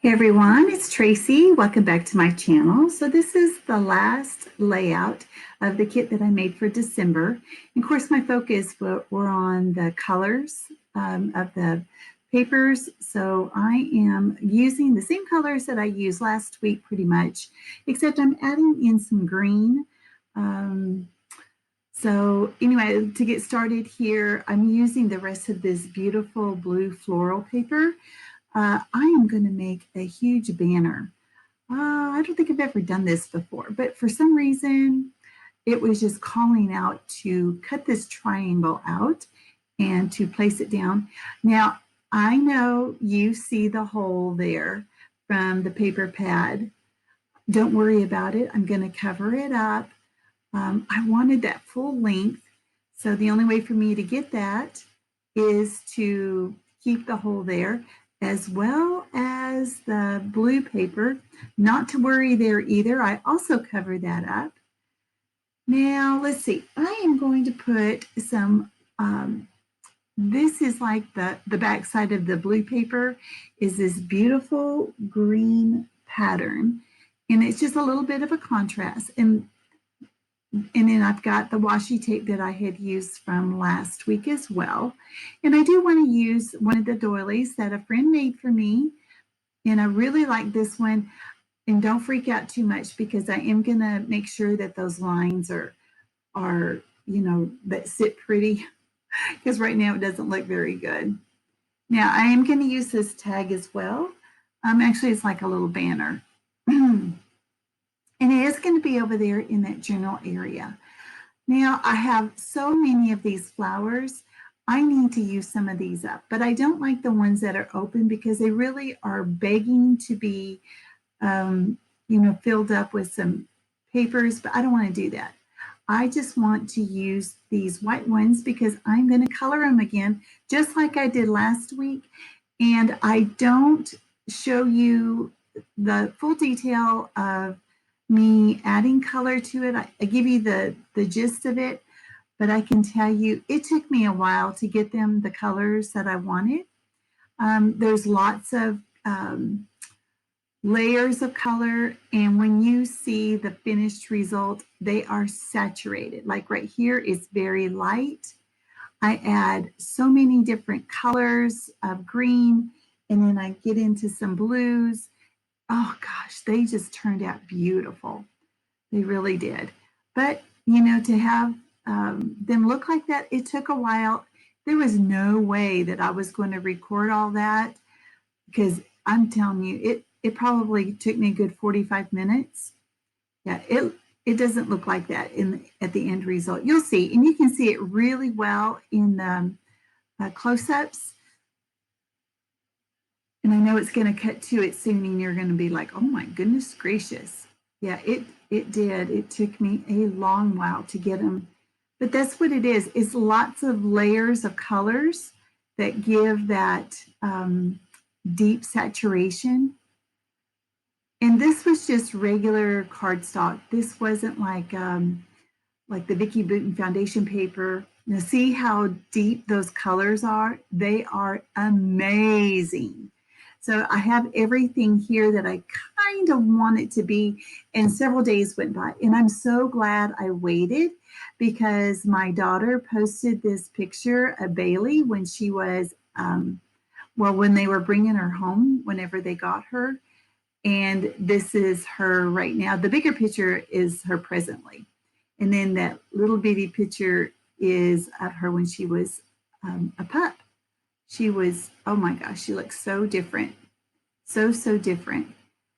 Hey everyone, it's Tracy. Welcome back to my channel. So this is the last layout of the kit that I made for December. And of course, my focus were on the colors of the papers. So I am using the same colors that I used last week pretty much, except I'm adding in some green. So anyway, to get started here, I'm using the rest of this beautiful blue floral paper. I am going to make a huge banner. I don't think I've ever done this before, but for some reason, it was just calling out to cut this triangle out and to place it down. Now, I know you see the hole there from the paper pad. Don't worry about it. I'm going to cover it up. I wanted that full length, so the only way for me to get that is to keep the hole there, as well as the blue paper. Not to worry there either. I also covered that up. Now, let's see. I am going to put some, this is like the back side of the blue paper is this beautiful green pattern. And it's just a little bit of a contrast. And then I've got the washi tape that I had used from last week as well. And I do want to use one of the doilies that a friend made for me. And I really like this one. And don't freak out too much because I am going to make sure that those lines are that sit pretty because right now it doesn't look very good. Now I am going to use this tag as well. Actually, it's like a little banner. And it is going to be over there in that general area. Now, I have so many of these flowers. I need to use some of these up, but I don't like the ones that are open because they really are begging to be, filled up with some papers, but I don't want to do that. I just want to use these white ones because I'm going to color them again, just like I did last week. And I don't show you the full detail of me adding color to it. I give you the gist of it, but I can tell you it took me a while to get them the colors that I wanted. There's lots of layers of color, and when you see the finished result, they are saturated. Like right here, it's very light. I add so many different colors of green, and then I get into some blues. Oh gosh, they just turned out beautiful. They really did. But, to have them look like that, it took a while. There was no way that I was going to record all that because I'm telling you, it probably took me a good 45 minutes. Yeah, it doesn't look like that at the end result. You'll see, and you can see it really well in the close-ups. And I know it's going to cut to it soon, and you're going to be like, oh my goodness gracious. Yeah, it did. It took me a long while to get them. But that's what it is. It's lots of layers of colors that give that deep saturation. And this was just regular cardstock. This wasn't like the Vicki Boutin foundation paper. Now see how deep those colors are? They are amazing. So I have everything here that I kind of want it to be, and several days went by. And I'm so glad I waited because my daughter posted this picture of Bailey when she was, when they were bringing her home, whenever they got her. And this is her right now. The bigger picture is her presently. And then that little bitty picture is of her when she was a pup. She was, oh my gosh, she looks so different. So different.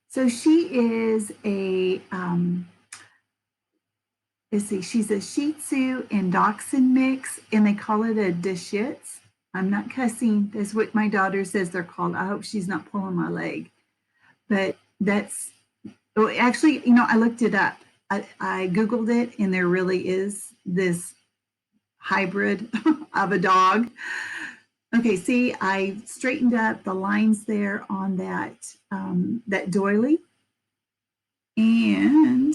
So she is a, let's see, she's a Shih Tzu and Dachshund mix, and they call it a Dachshitz. I'm not cussing. That's what my daughter says they're called. I hope she's not pulling my leg. But that's, well, actually, I looked it up. I Googled it, and there really is this hybrid of a dog. Okay, see, I straightened up the lines there on that doily, and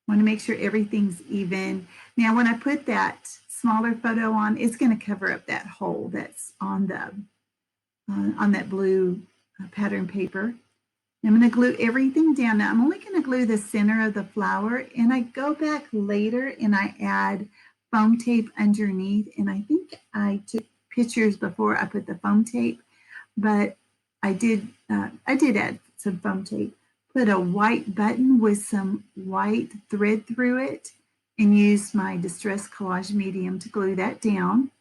want to make sure everything's even. Now, when I put that smaller photo on, it's going to cover up that hole that's on that blue pattern paper. I'm going to glue everything down. Now I'm only going to glue the center of the flower, and I go back later and I add foam tape underneath. And I think I took pictures before I put the foam tape, but I did add some foam tape. Put a white button with some white thread through it and used my Distress Collage Medium to glue that down.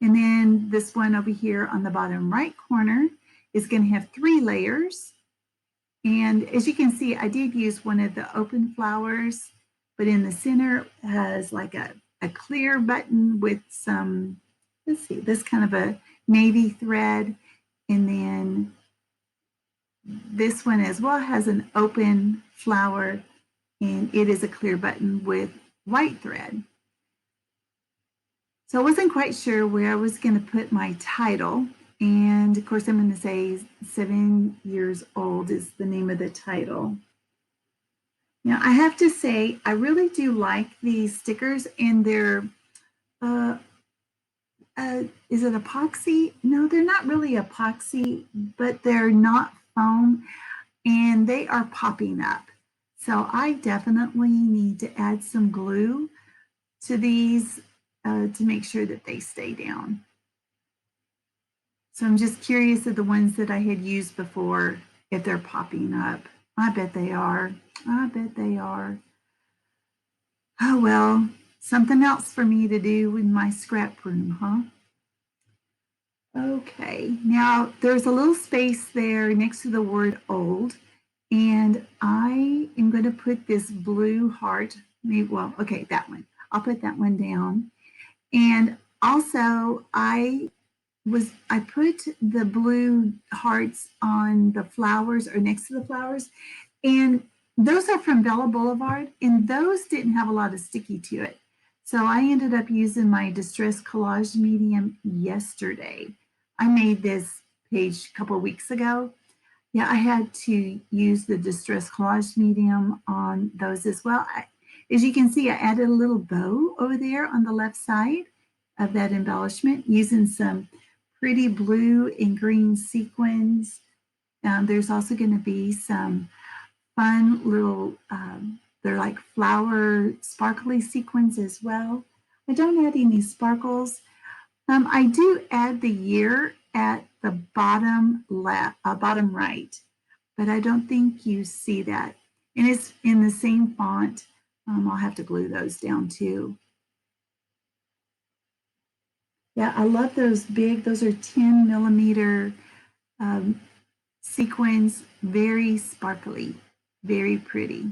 And then this one over here on the bottom right corner is going to have 3 layers. And as you can see, I did use one of the open flowers, but in the center has like a clear button with some, let's see, this kind of a navy thread. And then this one as well has an open flower, and it is a clear button with white thread. So I wasn't quite sure where I was going to put my title. And of course, I'm going to say 7 years old is the name of the title. Now, I have to say, I really do like these stickers, and they're, is it epoxy? No, they're not really epoxy, but they're not foam, and they are popping up. So I definitely need to add some glue to these to make sure that they stay down. So I'm just curious of the ones that I had used before, if they're popping up. I bet they are. I bet they are. Oh, well, something else for me to do in my scrap room, huh? Okay, now there's a little space there next to the word old, and I am going to put this blue heart, well, okay, that one. I'll put that one down. And also, I put the blue hearts on the flowers or next to the flowers, and those are from Bella Boulevard, and those didn't have a lot of sticky to it. So I ended up using my Distress Collage Medium yesterday. I made this page a couple of weeks ago. Yeah, I had to use the Distress Collage Medium on those as well. As you can see, I added a little bow over there on the left side of that embellishment using some pretty blue and green sequins. There's also going to be some fun little, they're like flower sparkly sequins as well. I don't add any sparkles. I do add the year at the bottom left, bottom right, but I don't think you see that. And it's in the same font. I'll have to glue those down too. Yeah, I love those big, those are 10 millimeter sequins, very sparkly, very pretty.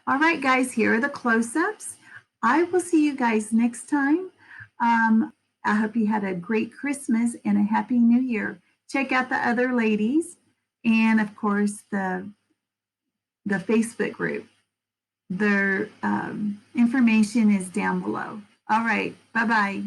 All right, guys, here are the close-ups. I will see you guys next time. I hope you had a great Christmas and a happy New Year. Check out the other ladies and, of course, the Facebook group. Their information is down below. All right, bye-bye.